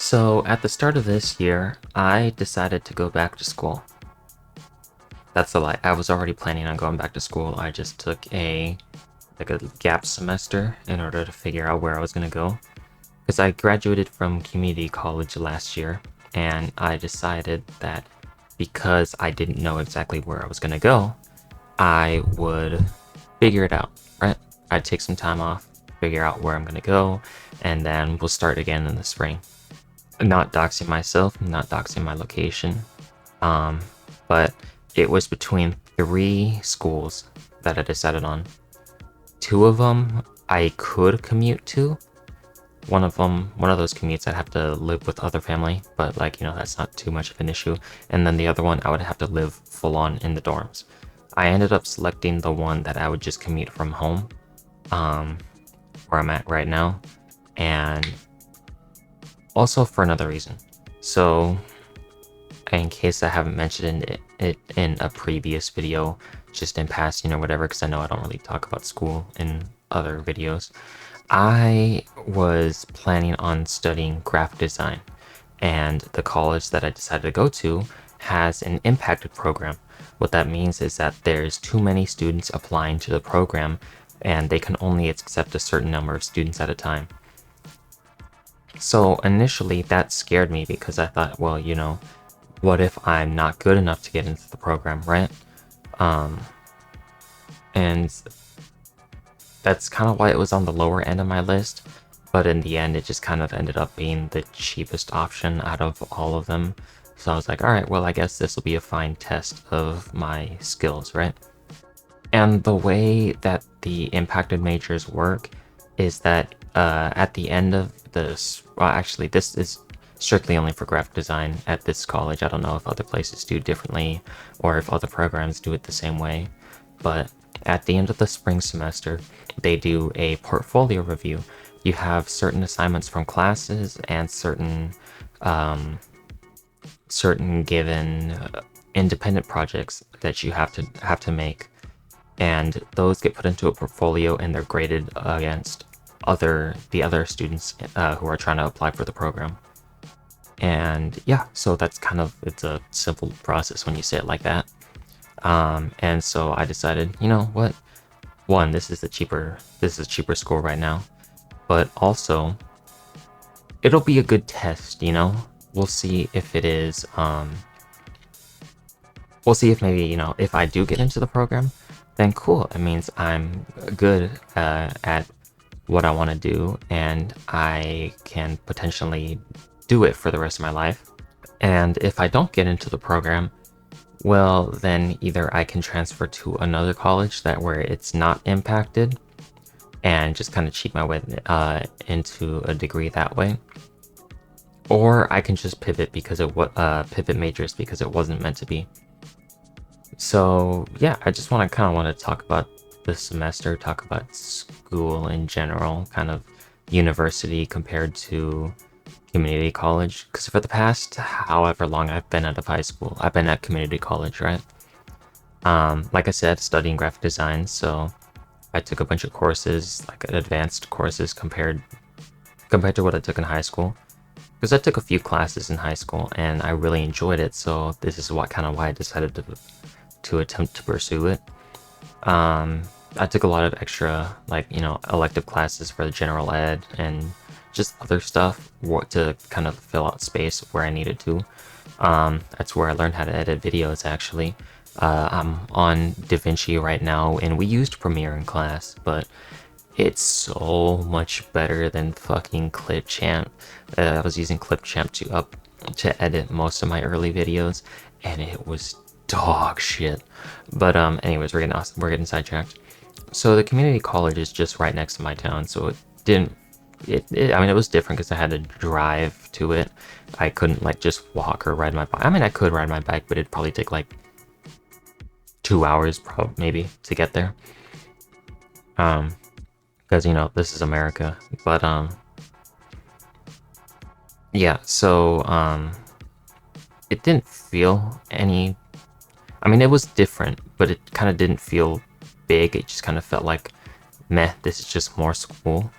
So at the start of this year, I decided to go back to school. That's a lie. I was already planning on going back to school. I just took a gap semester in order to figure out where I was gonna go. Because I graduated from community college last year, and I decided that because I didn't know exactly where I was gonna go, I would figure it out, right? I'd take some time off, figure out where I'm gonna go, and then we'll start again in the spring. Not doxing myself, not doxing my location, um, but it was between three schools that I decided on. Two of them I could commute to. One of those commutes I'd have to live with other family, but that's not too much of an issue. And then the other one I would have to live full on in the dorms. I ended up selecting the one that I would just commute from home, um, where I'm at right now, and also for another reason. So, in case I haven't mentioned it in a previous video, just in passing or whatever, because I know I don't really talk about school in other videos, I was planning on studying graphic design, and the college that I decided to go to has an impacted program. What that means is that there's too many students applying to the program, and they can only accept a certain number of students at a time. So initially that scared me because I thought, well, what if I'm not good enough to get into the program, right? Um, and that's kind of why it was on the lower end of my list. But in the end, it just kind of ended up being the cheapest option out of all of them. So I was like, all right, well, I guess this will be a fine test of my skills, right? And the way that the impacted majors work is that at the end of this, well, actually, this is strictly only for graphic design at this college. I don't know if other places do differently or if other programs do it the same way. But at the end of the spring semester, they do a portfolio review. You have certain assignments from classes and certain given independent projects that you have to make, and those get put into a portfolio and they're graded against the other students who are trying to apply for the program. And yeah, so it's a simple process when you say it like that. And so I decided, you know what? One, this is a cheaper school right now, but also it'll be a good test, We'll see if it is, we'll see if maybe, if I do get into the program, then cool. It means I'm good at what I want to do, and I can potentially do it for the rest of my life. And if I don't get into the program, well, then either I can transfer to another college where it's not impacted and just kind of cheat my way into a degree that way, or I can just pivot pivot majors because it wasn't meant to be. So yeah, I just want to talk about this semester, talk about school in general, kind of university compared to community college, because for the past however long I've been out of high school, I've been at community college, right? Like I said, studying graphic design, so I took a bunch of courses, like advanced courses compared to what I took in high school, because I took a few classes in high school and I really enjoyed it. So this is why I decided to attempt to pursue it. I took a lot of extra, elective classes for the general ed and just other stuff to kind of fill out space where I needed to. That's where I learned how to edit videos, actually. I'm on DaVinci right now, and we used Premiere in class, but it's so much better than fucking Clipchamp. I was using Clipchamp to edit most of my early videos, and it was dog shit. But anyways, we're getting sidetracked. So the community college is just right next to my town, so it didn't. I mean, it was different because I had to drive to it. I couldn't just walk or ride my bike. I mean, I could ride my bike, but it'd probably take 2 hours, maybe, to get there. Because this is America. But yeah. So it didn't feel any. I mean, it was different, but it kind of didn't feel big. It just kind of felt like, meh, this is just more school.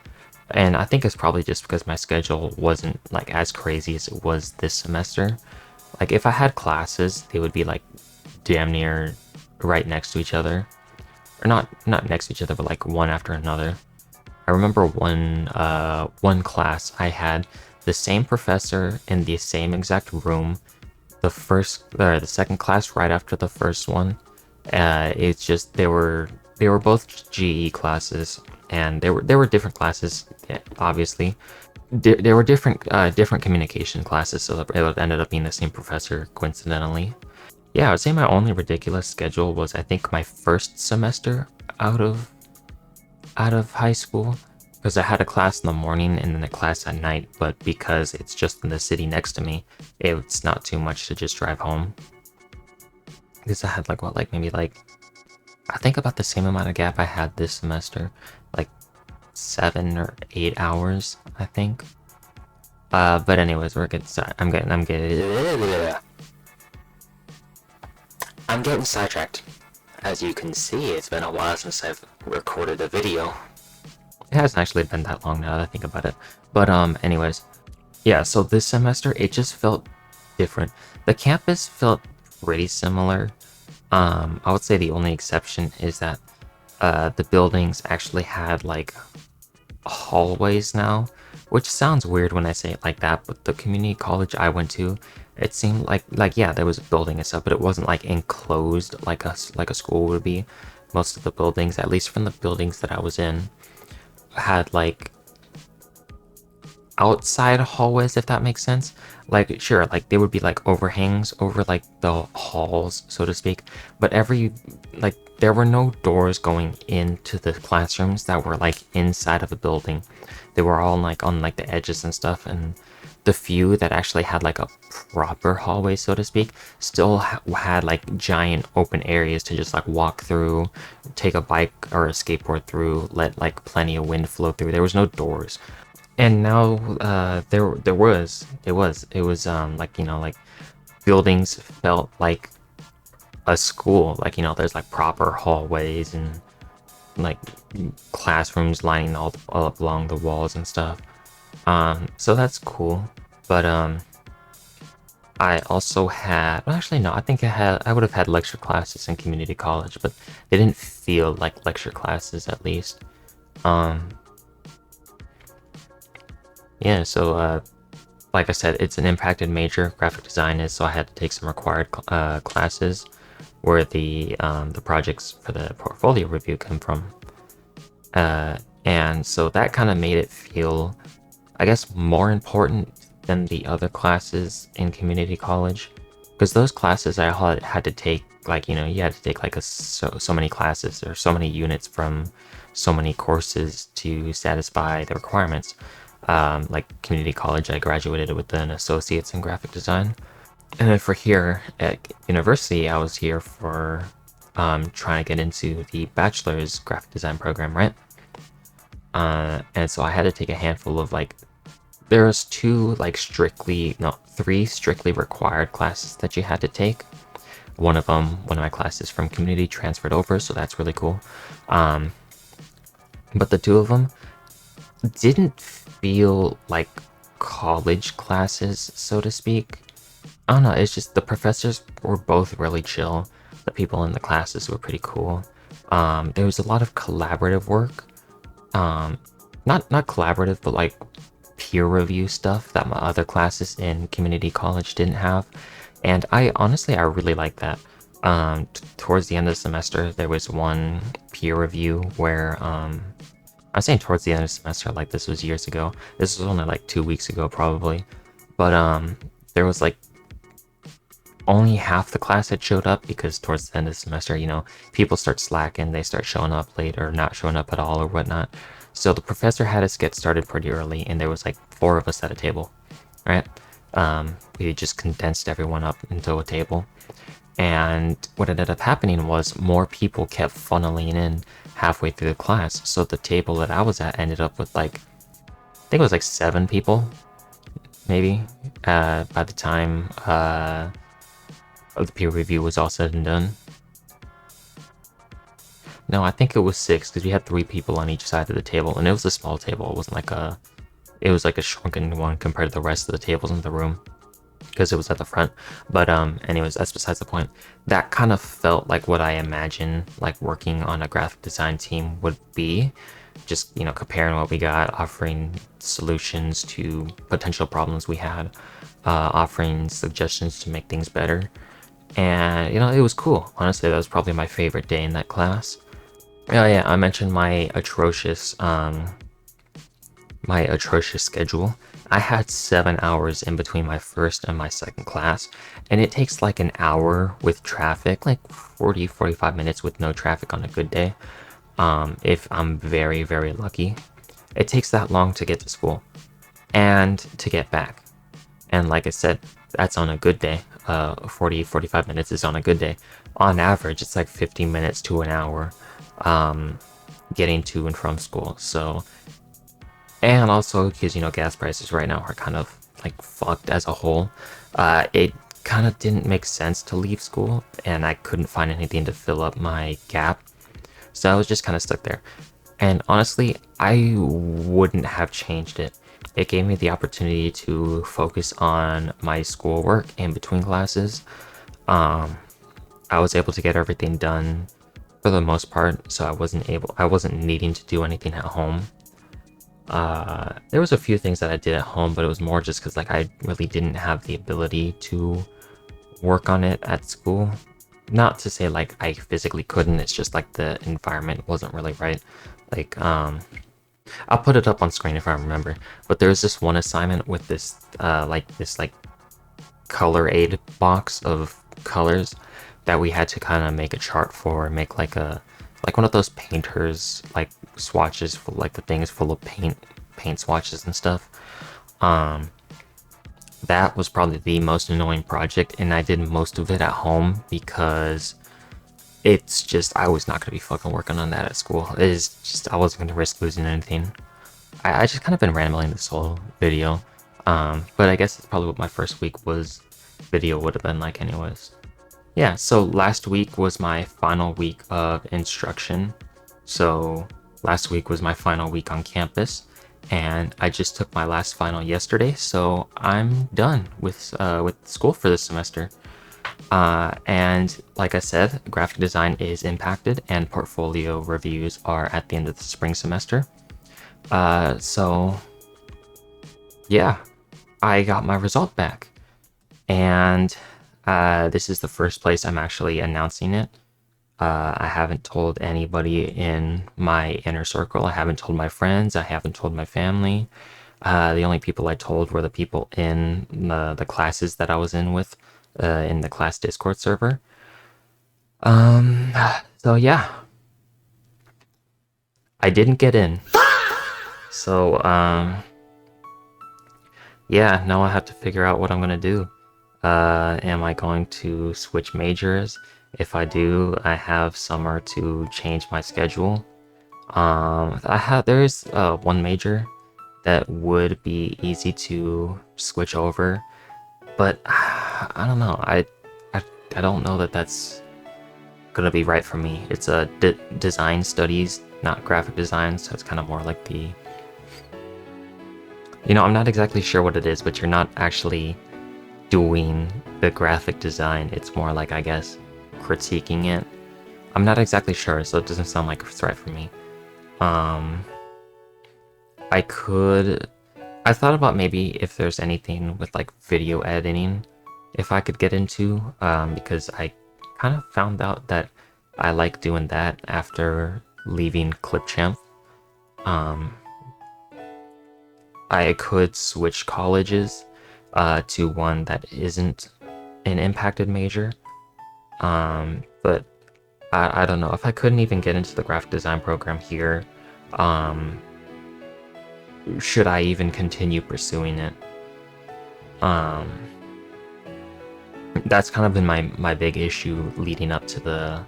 And I think it's probably just because my schedule wasn't like as crazy as it was this semester. Like if I had classes, they would be like damn near right next to each other. Or not next to each other, but like one after another. I remember one class I had the same professor in the same exact room. The second class right after the first one. It's just they were both GE classes, and there were different classes, yeah, obviously. There were different communication classes, so it ended up being the same professor coincidentally. Yeah, I would say my only ridiculous schedule was I think my first semester out of out of high school, because I had a class in the morning and then a class at night, but because it's just in the city next to me, it's not too much to just drive home. Because I had like what, like maybe like I think about the same amount of gap I had this semester, like 7 or 8 hours, I think. But anyways, we're getting I'm getting sidetracked. As you can see, it's been a while since I've recorded a video. It hasn't actually been that long now that I think about it. But anyways, yeah, so this semester it just felt different. The campus felt pretty similar. I would say the only exception is that the buildings actually had like hallways now, which sounds weird when I say it like that, but the community college I went to, it seemed like yeah, there was a building and stuff, but it wasn't like enclosed like a school would be. Most of the buildings, at least from the buildings that I was in, had like outside hallways, if that makes sense. Like sure, like there would be like overhangs over like the halls, so to speak, but like there were no doors going into the classrooms that were like inside of a building. They were all like on like the edges and stuff, and the few that actually had like a proper hallway, so to speak, still had like giant open areas to just like walk through, take a bike or a skateboard through, let like plenty of wind flow through. There was no doors. And now it was like like buildings felt like a school, like there's like proper hallways and like classrooms lining all up along the walls and stuff. So that's cool. But I also had, well, actually no, I think I would have had lecture classes in community college, but they didn't feel like lecture classes at least. um yeah, so like I said, it's an impacted major, graphic design is, so I had to take some required classes where the projects for the portfolio review come from. And so that kind of made it feel, I guess, more important than the other classes in community college, because those classes I had to take, like you had to take like so many classes or so many units from so many courses to satisfy the requirements. Like community college, I graduated with an associate's in graphic design, and then for here at university, I was here for trying to get into the bachelor's graphic design program, right? And so I had to take a handful of like, there's three strictly required classes that you had to take. One of my classes from community transferred over, so that's really cool. Um, but the two of them didn't feel like college classes, so to speak. I don't know, it's just the professors were both really chill. The people in the classes were pretty cool. There was a lot of collaborative work. Um, not collaborative, but like peer review stuff that my other classes in community college didn't have. And I really like that. Towards the end of the semester, there was one peer review where I'm saying towards the end of the semester, like this was years ago. This was only like 2 weeks ago, probably. But there was like only half the class had showed up, because towards the end of the semester, people start slacking, they start showing up late or not showing up at all or whatnot. So the professor had us get started pretty early, and there was like 4 of us at a table, right? We just condensed everyone up into a table. And what ended up happening was more people kept funneling in halfway through the class. So the table that I was at ended up with like, I think it was like 7 people, maybe, by the time the peer review was all said and done. No, I think it was 6 because we had 3 people on each side of the table, and it was a small table. It wasn't like a, it was like a shrunken one compared to the rest of the tables in the room because it was at the front. But anyways, that's besides the point. That kind of felt like what I imagine like working on a graphic design team would be. Just, you know, comparing what we got, offering solutions to potential problems we had, offering suggestions to make things better. And, you know, it was cool. Honestly, that was probably my favorite day in that class. Oh yeah, I mentioned my atrocious schedule. I had 7 hours in between my first and my second class, and it takes like an hour with traffic, like 45 minutes with no traffic on a good day. If I'm very, very lucky. It takes that long to get to school and to get back. And like I said, that's on a good day. 45 minutes is on a good day. On average, it's like 15 minutes to an hour getting to and from school. So, and also because, you know, gas prices right now are kind of like fucked as a whole. It kind of didn't make sense to leave school, and I couldn't find anything to fill up my gap. So I was just kind of stuck there. And honestly, I wouldn't have changed it. It gave me the opportunity to focus on my schoolwork in between classes. Um, I was able to get everything done for the most part, so I wasn't needing to do anything at home. There was a few things that I did at home, but it was more just because like I really didn't have the ability to work on it at school. Not to say like I physically couldn't, it's just like the environment wasn't really right. Like, I'll put it up on screen if I remember. But there was this one assignment with this, like color aid box of colors that we had to kind of make a chart for, make like one of those painters like swatches full, like the things full of paint swatches and stuff. Um, that was probably the most annoying project, and I did most of it at home because it's just I was not gonna be fucking working on that at school. It is just I wasn't gonna risk losing anything. I just kind of been rambling this whole video, but I guess it's probably what my first week was video would have been like anyways. Yeah, so last week was my final week of instruction. So last week was my final week on campus, and I just took my last final yesterday, so I'm done with school for this semester. And like I said, graphic design is impacted, and portfolio reviews are at the end of the spring semester. So yeah, I got my result back, and this is the first place I'm actually announcing it. I haven't told anybody in my inner circle. I haven't told my friends. I haven't told my family. The only people I told were the people in the classes that I was in with, in the class Discord server. Um, so yeah, I didn't get in. So, yeah, now I have to figure out what I'm gonna do. Am I going to switch majors? If I do, I have summer to change my schedule. There's one major that would be easy to switch over, but I don't know. I don't know that that's gonna be right for me. It's a design studies, not graphic design, so it's kind of more like the, you know, I'm not exactly sure what it is, but you're not actually doing the graphic design. It's more like, I guess, critiquing it. I'm not exactly sure, so it doesn't sound like it's right for me. I thought about maybe if there's anything with like video editing, if I could get into, because I kind of found out that I like doing that after leaving Clipchamp. I could switch colleges to one that isn't an impacted major. But I don't know if I couldn't even get into the graphic design program here. Should I even continue pursuing it? That's kind of been my big issue leading up to the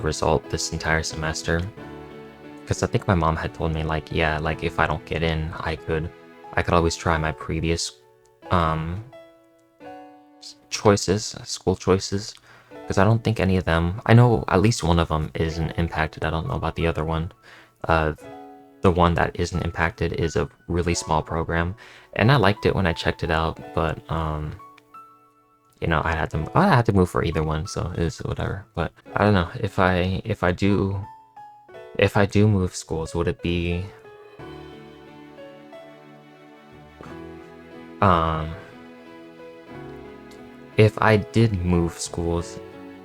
result this entire semester. Because I think my mom had told me like, yeah, like if I don't get in, I could always try my previous school choices, because I don't think any of them. I know at least one of them isn't impacted. I don't know about the other one. Uh, the one that isn't impacted is a really small program, and I liked it when I checked it out. But you know, I had to move for either one, so it's whatever. But I don't know if I do move schools, would it be um if I did move schools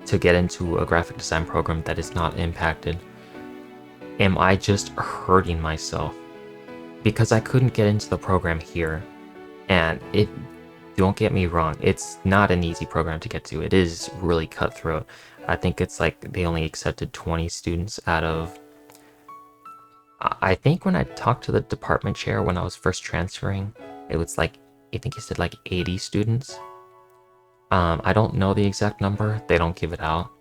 to get into a graphic design program that is not impacted, am I just hurting myself? Because I couldn't get into the program here, and don't get me wrong, it's not an easy program to get to. It is really cutthroat. I think it's like they only accepted 20 students out of. I think when I talked to the department chair when I was first transferring, it was like, I think he said like 80 students. I don't know the exact number, they don't give it out,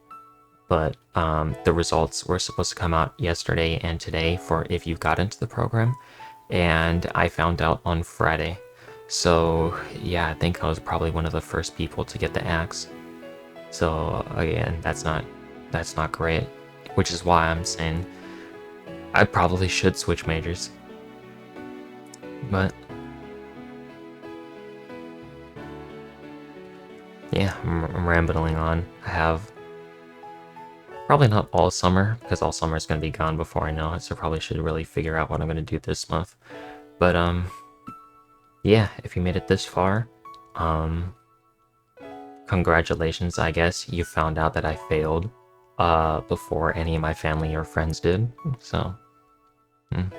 but the results were supposed to come out yesterday and today for if you got into the program, and I found out on Friday. So yeah, I think I was probably one of the first people to get the axe. So again, that's not great, which is why I'm saying I probably should switch majors. But yeah, I'm rambling on. I have probably not all summer, because all summer is going to be gone before I know it, so I probably should really figure out what I'm going to do this month. But yeah, if you made it this far, um congratulations. I guess you found out that I failed before any of my family or friends did. So mm,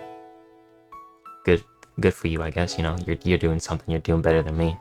good good for you, I guess. You know, you're doing something, you're doing better than me.